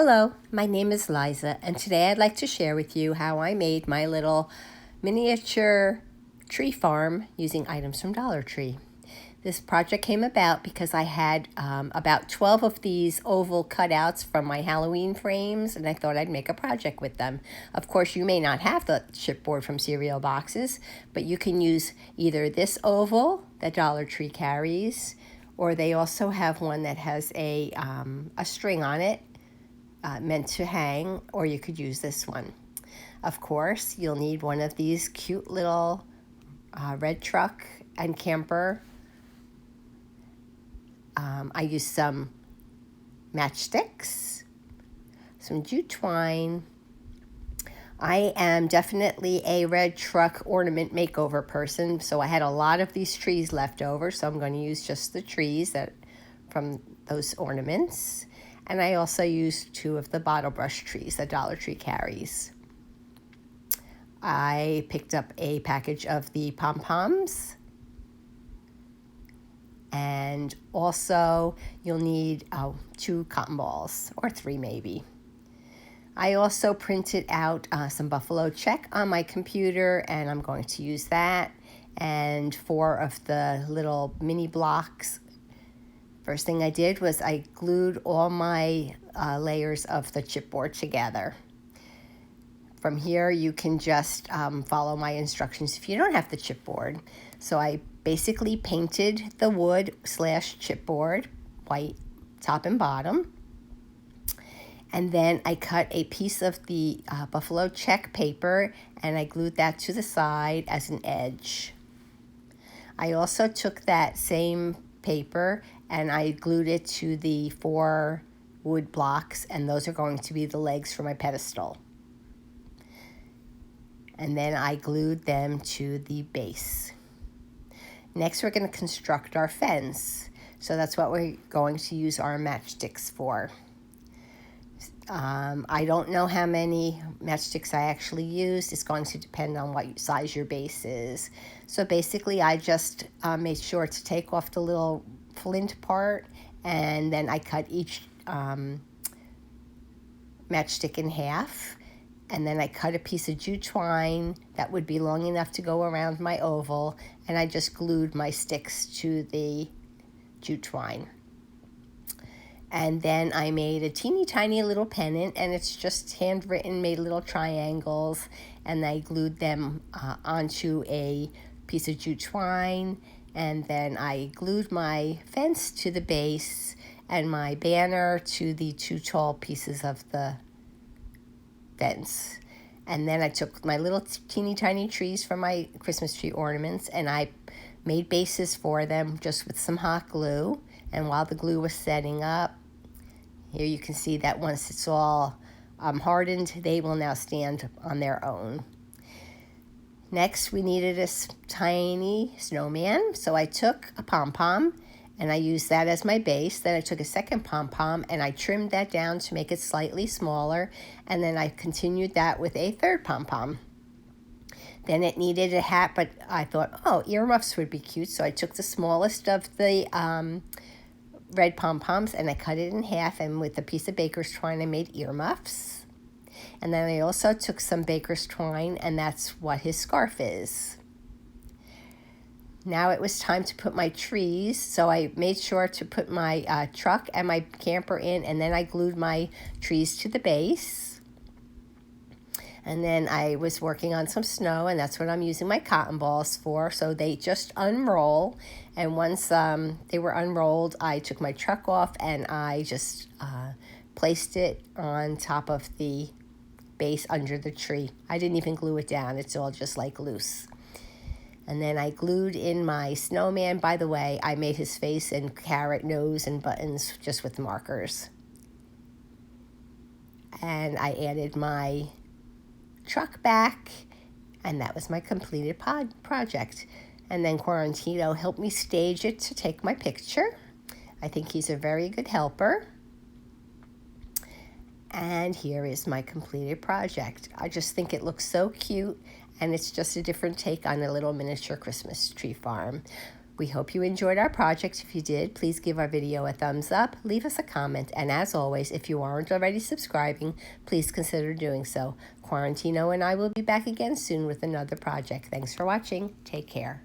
Hello, my name is Liza, and today I'd like to share with you how I made my little miniature tree farm using items from Dollar Tree. This project came about because I had about 12 of these oval cutouts from my Halloween frames, and I thought I'd make a project with them. Of course, you may not have the chipboard from cereal boxes, but you can use either this oval that Dollar Tree carries, or they also have one that has a string on it meant to hang, or you could use this one. Of course, you'll need one of these cute little red truck and camper. I used some matchsticks, some jute twine. I am definitely a red truck ornament makeover person, so I had a lot of these trees left over, so I'm going to use just the trees that from those ornaments. And I also used 2 of the bottle brush trees that Dollar Tree carries. I picked up a package of the pom-poms. And also you'll need 2 cotton balls, or 3 maybe. I also printed out some buffalo check on my computer, and I'm going to use that. And 4 of the little mini blocks. First thing I did was I glued all my layers of the chipboard together. From here, you can just follow my instructions if you don't have the chipboard. So I basically painted the wood / chipboard white top and bottom. And then I cut a piece of the buffalo check paper and I glued that to the side as an edge. I also took that same paper and I glued it to the 4 wood blocks, and those are going to be the legs for my pedestal. And then I glued them to the base. Next, we're going to construct our fence. So that's what we're going to use our matchsticks for. I don't know how many matchsticks I actually used. It's going to depend on what size your base is. So basically, I just made sure to take off the little flint part, and then I cut each matchstick in half. And then I cut a piece of jute twine that would be long enough to go around my oval, and I just glued my sticks to the jute twine. And then I made a teeny tiny little pennant, and it's just handwritten, made little triangles, and I glued them onto a piece of jute twine. And then I glued my fence to the base and my banner to the 2 tall pieces of the fence. And then I took my little teeny tiny trees from my Christmas tree ornaments, and I made bases for them just with some hot glue. And while the glue was setting up, here you can see that once it's all hardened, they will now stand on their own. Next, we needed a tiny snowman, so I took a pom-pom and I used that as my base. Then I took a second pom-pom and I trimmed that down to make it slightly smaller, and then I continued that with a third pom-pom. Then it needed a hat, but I thought, earmuffs would be cute, so I took the smallest of the red pom-poms and I cut it in half, and with a piece of baker's twine I made earmuffs. And then I also took some baker's twine, and that's what his scarf is. Now it was time to put my trees, so I made sure to put my truck and my camper in, and then I glued my trees to the base. And then I was working on some snow, and that's what I'm using my cotton balls for. So they just unroll, and once they were unrolled, I took my truck off and I just placed it on top of the base under the tree. I didn't even glue it down. It's all just like loose. And then I glued in my snowman. By the way, I made his face and carrot nose and buttons just with markers. And I added my truck back, and that was my completed project. And then Quarantino helped me stage it to take my picture. I think he's a very good helper. And here is my completed project. I just think it looks so cute, and it's just a different take on a little miniature Christmas tree farm. We hope you enjoyed our project. If you did, please give our video a thumbs up, leave us a comment, and as always, if you aren't already subscribing, please consider doing so. Quarantino and I will be back again soon with another project. Thanks for watching. Take care.